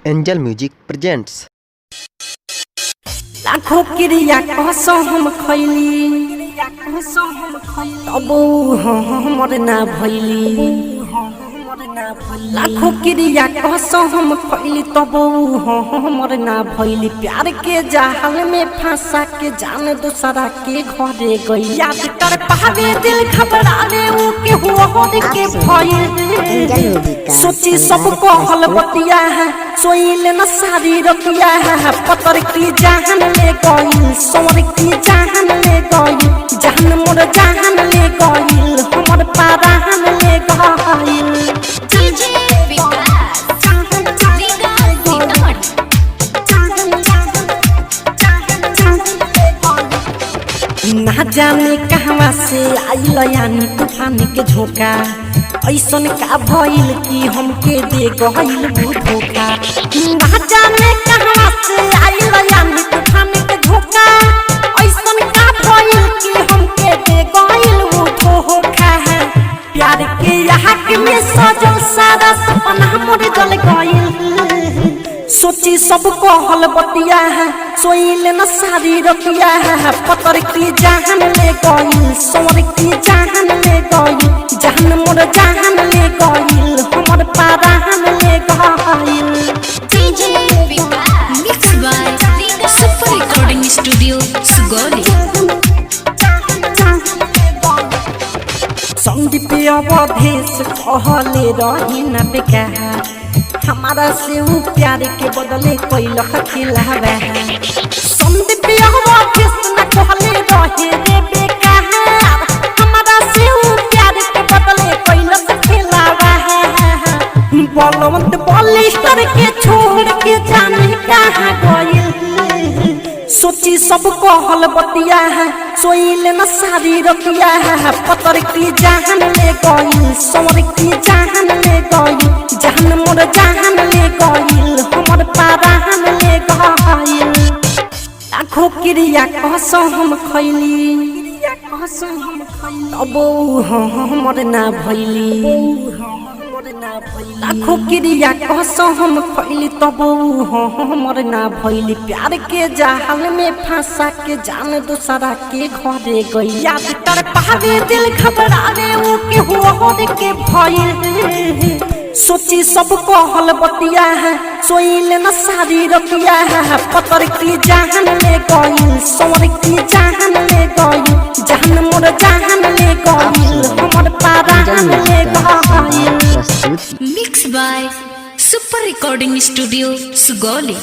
Angel music presents. लाखों क्रिया कसम हम खैली तब हमर ना भैली। लाखों क्रिया कसम हम खैली तब हमर ना भैली। प्यार के जाल में फंसा के जान दूसरा के घरे गई। याद कर पावे दिल घबरावे ऊ के हुआ के भइल। सोची सब कहल बतिया है सोइल न सारी रतिया है। पतर की जान ले गई सोर की जान ले गई। जान मोर जान ले गई हमर पारान ले गई। ना जाने कहवा से आइल यानी तूफान के झोंका। ऐसन का भइल कि हमके दे गइल वो धोखा। ना जाने कहवा से आइल यानी तूफान के झोंका। ऐसन का भइल कि हमके दे गइल वो धोखा। प्यार के याक में सजल सारा सपना मोर जल गइल। सोची सब कहल बतिया है सोइल न सारी रतिया है। पतर की जान ले गई सोर की जान ले गई। जान मोर जान ले गई हमर पारान ले गई। Mix by super recording studio Sugauli. Sandeep Awadhesh कहले रही न बेकार। हमारा से ऊ प्यार के बदले कोई लख खिलावे। संदीप अवधेश न कहले रहे रे बेकार। हमारा से ऊ प्यार के बदले कोई लख खिलावे। बलवंत बलिस्टर के छोड़ के जाने कहाँ गइल। सोची सब कहल बतिया है सोइल न सारी रतिया है। पतर की जान ले गई सोर की जान ले गई। जान मोर जान ले गई हमर पारान ले गई। लाखों क्रिया कसम हम खैली तब हमर ना भैली। लाखों क्रिया कसम हम खैली तब हमर ना भैली। प्यार के जाल में फंसा के जान दूसरा के घरे गई। याद कर पावे दिल घबरावे ऊ के हुआ के भइल। सोची सब कहल बतिया है सोइल न सारी रतिया है। पतर की जान ले गई सोर की जान ले गई। जान मोर जान ले गई हमर पारान ले गई। Mix by super recording studio Sugauli.